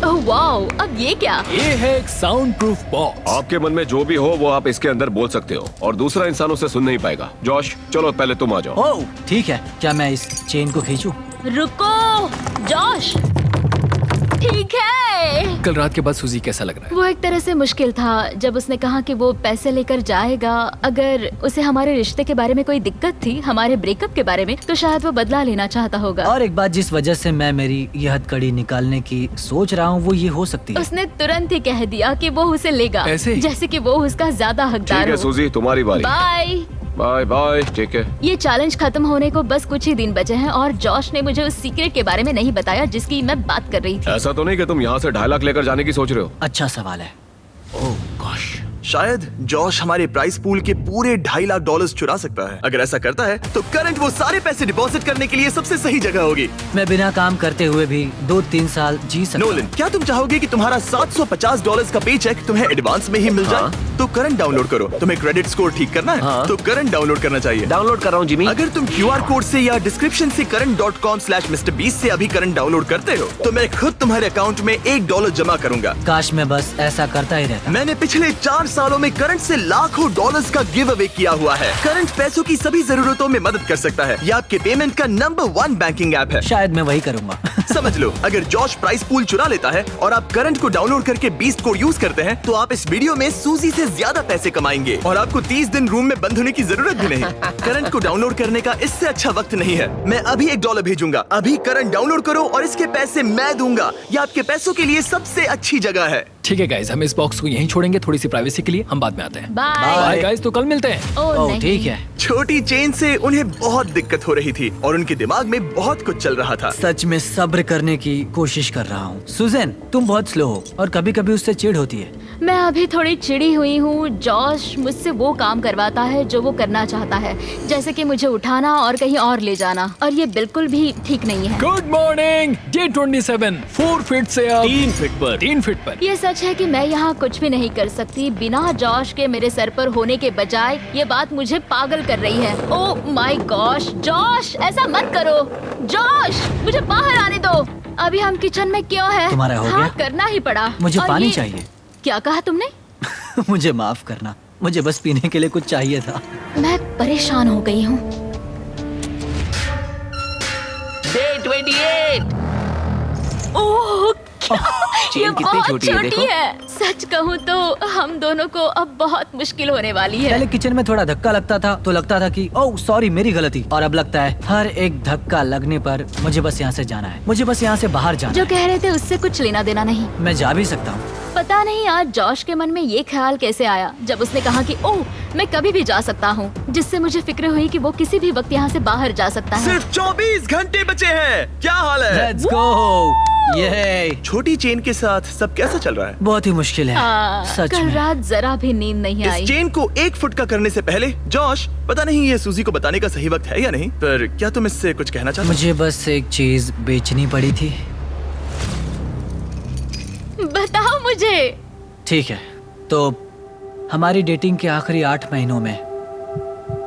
ओह वाओ, अब ये क्या? ये है एक साउंड प्रूफ बॉक्स। आपके मन में जो भी हो वो आप इसके अंदर बोल सकते हो और दूसरा इंसान उसे सुन नहीं पाएगा। जॉश, चलो पहले तुम आ जाओ। ओह ठीक है, क्या मैं इस चेन को खींचूं? रुको, जॉश। ठीक है। कल रात के बाद सूजी कैसा लग रहा है? वो एक तरह से मुश्किल था जब उसने कहा कि वो पैसे लेकर जाएगा। अगर उसे हमारे रिश्ते के बारे में कोई दिक्कत थी, हमारे ब्रेकअप के बारे में, तो शायद वो बदला लेना चाहता होगा। और एक बात जिस वजह से मैं मेरी यह हथकड़ी निकालने की सोच रहा हूँ वो ये हो सकती है। उसने तुरंत ही कह दिया कि वो उसे लेगा, ऐसे ही? जैसे कि वो उसका ज्यादा ठीक हकदार है हो। सूजी, तुम्हारी बारी। बाय। Bye bye. ठीक है। ये चैलेंज खत्म होने को बस कुछ ही दिन बचे हैं और जॉश ने मुझे उस सीक्रेट के बारे में नहीं बताया जिसकी मैं बात कर रही थी। ऐसा तो नहीं कि तुम यहाँ से 2.5 लाख लेकर जाने की सोच रहे हो? अच्छा सवाल है। ओह गॉश, शायद जॉश हमारे प्राइस पूल के पूरे $2.5 लाख चुरा सकता है। अगर ऐसा करता है तो करंट वो सारे पैसे डिपॉजिट करने के लिए सबसे सही जगह होगी। मैं बिना काम करते हुए भी 2-3 साल जी सकता नोलन, क्या तुम चाहोगे कि तुम्हारा $750 का पे चेक तुम्हें एडवांस में ही मिल जाए? तो करंट डाउनलोड करो। तुम्हें क्रेडिट स्कोर ठीक करना है तो करंट डाउनलोड करना चाहिए। डाउनलोड कर रहा हूँ जिमी। अगर तुम QR कोड से या डिस्क्रिप्शन से current.com/MrBeast से अभी करंट डाउनलोड करते हो तो मैं खुद तुम्हारे अकाउंट में $1 जमा करूंगा। काश मैं बस ऐसा करता ही रहता। मैंने पिछले 4 सालों में करंट से लाखों डॉलर्स का गिव अवे किया हुआ है। करंट पैसों की सभी जरूरतों में मदद कर सकता है। यह आपके पेमेंट का नंबर 1 बैंकिंग ऐप है। शायद मैं वही करूंगा। समझ लो, अगर जॉश प्राइस पूल चुरा लेता है और आप करंट को डाउनलोड करके बीस्ट कोड यूज करते हैं तो आप इस वीडियो में सूजी से ज्यादा पैसे कमाएंगे और आपको 30 दिन रूम में बंद होने की जरूरत भी नहीं। करंट को डाउनलोड करने का इससे अच्छा वक्त नहीं है। मैं अभी $1 भेजूंगा। अभी करंट डाउनलोड करो और इसके पैसे मैं दूंगा। ये आपके पैसों के लिए सबसे अच्छी जगह है। ठीक है गाइस, हम इस बॉक्स को यहीं छोड़ेंगे थोड़ी सी प्राइवेसी के लिए। हम बाद में आते हैं। बाय। बाय गाइस, तो कल मिलते हैं। ओह ओह नहीं। ठीक है। छोटी चेन से उन्हें बहुत दिक्कत हो रही थी और उनके दिमाग में बहुत कुछ चल रहा था। सच में सब्र करने की कोशिश कर रहा हूँ। सुजैन, तुम बहुत स्लो हो और कभी कभी उससे चिढ़ होती है। मैं अभी थोड़ी चिड़ी हुई हूँ। जॉश मुझसे वो काम करवाता है जो वो करना चाहता है, जैसे कि मुझे उठाना और कहीं और ले जाना, और ये बिल्कुल भी ठीक नहीं है। Good morning. डे 27 4 फीट से अब 3 फीट पर। 3 फीट पर। ये सच है कि मैं यहाँ कुछ भी नहीं कर सकती बिना जॉश के मेरे सर पर होने के बजाय। ये बात मुझे पागल कर रही है। ओह माय गॉश, जॉश ऐसा मत करो। जॉश, मुझे बाहर आने दो। अभी हम किचन में क्यों हैं? तुम्हारा हो हाँ, गया? करना ही पड़ा। मुझे और पानी ये- चाहिए। क्या कहा तुमने? मुझे माफ करना, मुझे बस पीने के लिए कुछ चाहिए था। मैं परेशान हो गई हूँ। डे 28। ओह क्या? चेन ये कितनी बहुत छोटी है, देखो। है। सच कहूँ तो हम दोनों को अब बहुत मुश्किल होने वाली है। पहले किचन में थोड़ा धक्का लगता था तो लगता था कि ओह सॉरी मेरी गलती, और अब लगता है हर एक धक्का लगने पर मुझे बस यहाँ से जाना है। मुझे बस यहाँ से बाहर जाना जो है। कह रहे थे उससे कुछ लेना देना नहीं। मैं जा भी सकता हूँ। पता नहीं आज जॉश के मन में ये ख्याल कैसे आया जब उसने कहा कि ओह मैं कभी भी जा सकता हूँ, जिससे मुझे फिक्र हुई कि वो किसी भी वक्त यहाँ से बाहर जा सकता है। सिर्फ 24 घंटे बचे हैं। क्या हाल है? Let's go. ये छोटी चेन के साथ सब कैसा चल रहा है? बहुत ही मुश्किल है। सच कल में। रात जरा भी नींद नहीं आई। इस चेन को 1 फुट का करने से पहले जॉश, पता नहीं ये सूजी को बताने का सही वक्त है या नहीं, पर क्या तुम इससे कुछ कहना चाहते हो? मुझे बस एक चीज बेचनी पड़ी थी। बताओ मुझे। ठीक है, तो हमारी डेटिंग के आखिरी 8 महीनों में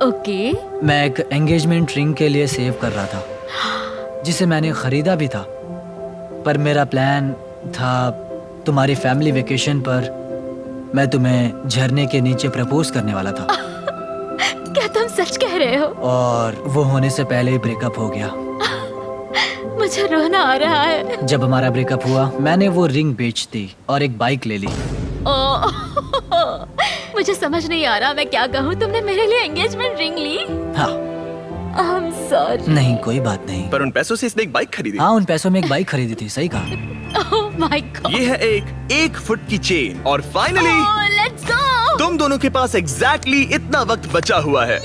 ओके। मैं एक एंगेजमेंट रिंग के लिए सेव कर रहा था, जिसे मैंने खरीदा भी था। पर मेरा प्लान था तुम्हारी फैमिली वेकेशन पर मैं तुम्हें झरने के नीचे प्रपोज करने वाला था। क्या तुम सच कह रहे हो? और वो होने से पहले ही ब्रेकअप हो गया। मुझे रोना आ रहा है। जब हमारा ब्रेकअप हुआ मैंने वो रिंग बेच दी और एक बाइक ले ली। मुझे समझ नहीं आ रहा मैं क्या कहूँ। तुमने मेरे लिए एंगेजमेंट रिंग ली? हाँ। I'm sorry. नहीं कोई बात नहीं। पर उन पैसों से इसने एक बाइक खरीदी। हाँ, उन पैसों में एक बाइक खरीदी थी। सही कहा। Oh my God. ये है एक फुट की चेन और फाइनली Oh, let's go. तुम दोनों के पास एग्जैक्टली इतना वक्त बचा हुआ है।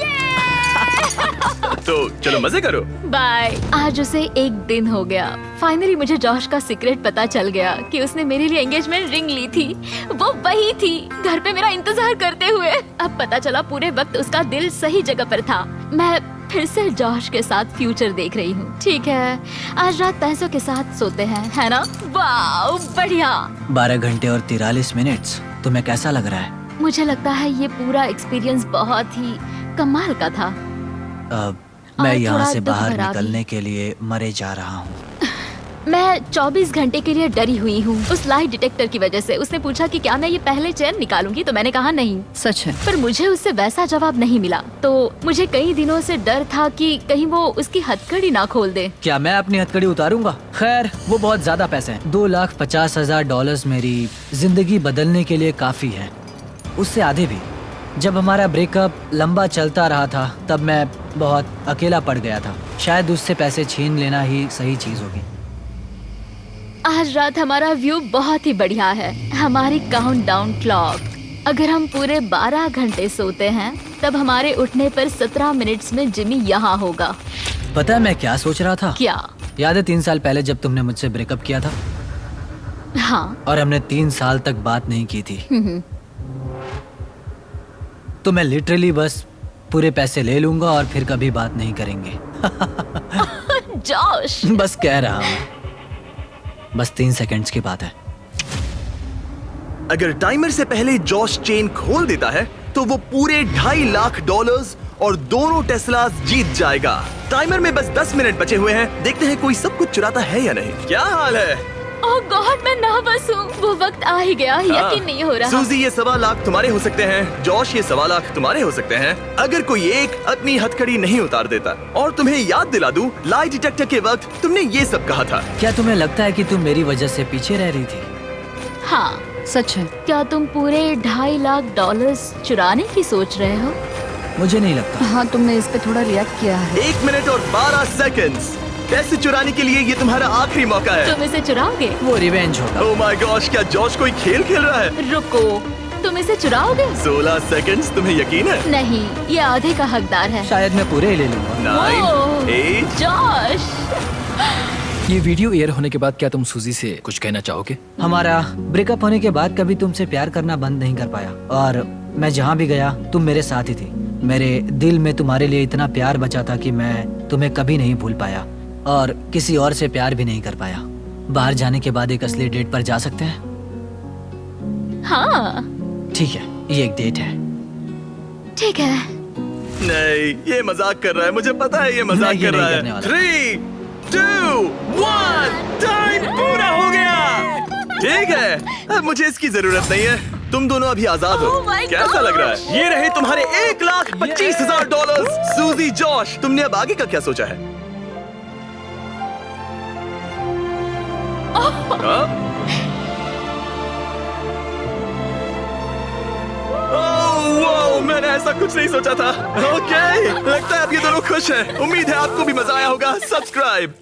तो चलो मजे करो। बाय। आज उसे 1 दिन हो गया। फाइनली मुझे जॉश का सीक्रेट पता चल गया कि उसने मेरे लिए एंगेजमेंट रिंग ली थी। वो वही थी, घर पे मेरा इंतजार करते हुए। अब पता चला पूरे वक्त उसका दिल सही जगह पर था। मैं फिर से जॉश के साथ फ्यूचर देख रही हूँ। ठीक है, आज रात पैसों के साथ सोते हैं, है ना? वाह, बढ़िया। 12 घंटे और 43 मिनट्स। तुम्हें कैसा लग रहा है? मुझे लगता है ये पूरा एक्सपीरियंस बहुत ही कमाल का था। मैं और यहाँ थोड़ा से दुख बाहर भरा भी। निकलने के लिए मरे जा रहा हूँ। मैं 24 घंटे के लिए डरी हुई हूँ उस लाई डिटेक्टर की वजह से। उसने पूछा कि क्या मैं ये पहले चेन निकालूंगी, तो मैंने कहा नहीं। सच है। पर मुझे उससे वैसा जवाब नहीं मिला, तो मुझे कई दिनों से डर था कि कहीं वो उसकी हथकड़ी ना खोल दे। क्या मैं अपनी हथकड़ी उतारूंगा? खैर, वो बहुत ज्यादा पैसे हैं। $2,50,000 मेरी जिंदगी बदलने के लिए काफी है, उससे आधे भी। जब हमारा ब्रेकअप लंबा चलता रहा था तब मैं बहुत अकेला पड़ गया था। शायद उससे पैसे छीन लेना ही सही चीज होगी। आज रात हमारा व्यू बहुत ही बढ़िया है। हमारी काउंटडाउन क्लॉक, अगर हम पूरे 12 घंटे सोते हैं तब हमारे उठने पर 17 मिनट्स में जिमी यहाँ होगा। पता है मैं क्या सोच रहा था? क्या? याद है 3 साल पहले जब तुमने मुझसे ब्रेकअप किया था हाँ। और हमने 3 साल तक बात नहीं की थी? तो मैं लिटरली बस पूरे पैसे ले लूंगा और फिर कभी बात नहीं करेंगे। जॉश, बस कह रहा हूँ, बस 3 सेकंड्स की बात है। अगर टाइमर से पहले जॉश चेन खोल देता है तो वो पूरे $2.5 लाख और दोनों टेस्लास जीत जाएगा। टाइमर में बस 10 मिनट बचे हुए हैं। देखते हैं कोई सब कुछ चुराता है या नहीं। क्या हाल है? ओह गॉड, मैं नर्वस हूँ। वो वक्त आ ही गया, यकीन नहीं हो रहा। सूजी, ये 1.25 लाख तुम्हारे हो सकते हैं। जॉश, ये 1.25 लाख तुम्हारे हो सकते हैं अगर कोई एक अपनी हथकड़ी नहीं उतार देता। और तुम्हें याद दिला दूं, लाई डिटेक्टर के वक्त तुमने ये सब कहा था। क्या तुम्हें लगता है कि तुम मेरी वजह से पीछे रह रही थी? हाँ। सच है। क्या तुम पूरे $2.5 लाख चुराने की सोच रहे हो? मुझे नहीं लगता। हाँ, तुमने इस पे थोड़ा रिएक्ट किया है। 1 मिनट और 12 सेकंड्स। पैसे चुराने के लिए ये तुम्हारा आखिरी मौका है। तुम इसे चुराओगे? वो रिवेंज होगा। ओह माय गॉश, क्या जॉश कोई खेल खेल रहा है? रुको, तुम इसे चुराओगे? 16 सेकंड्स। तुम्हें यकीन है? नहीं, ये आधे का हकदार है। शायद मैं पूरे ही ले लूंगा। 9, ओह, 8। जॉश, ये वीडियो एयर होने के बाद क्या तुम सूजी से कुछ कहना चाहोगे? हमारा ब्रेकअप होने के बाद कभी तुमसे प्यार करना बंद नहीं कर पाया और मैं जहाँ भी गया तुम मेरे साथ ही थी। मेरे दिल में तुम्हारे लिए इतना प्यार बचा था कि मैं तुम्हें कभी नहीं भूल पाया और किसी और से प्यार भी नहीं कर पाया। बाहर जाने के बाद एक असली डेट पर जा सकते हैं? हाँ ठीक है, ये एक डेट है। ठीक है। नहीं, ये मजाक कर रहा है। मुझे पता है ये मजाक नहीं, ये कर रहा नहीं है। करने वाला। 3, 2, 1, टाइम पूरा हो गया। ठीक है, अब मुझे इसकी जरूरत नहीं है। तुम दोनों अभी आजाद हो। Oh my कैसा लग रहा gosh! है? ये रहे तुम्हारे $1,25,000। सूजी, जॉश, तुमने अब आगे का क्या सोचा है? हाँ? ओह, वाओ, मैंने ऐसा कुछ नहीं सोचा था। ओके, लगता है अब ये दोनों खुश हैं। उम्मीद है आपको भी मजा आया होगा। सब्सक्राइब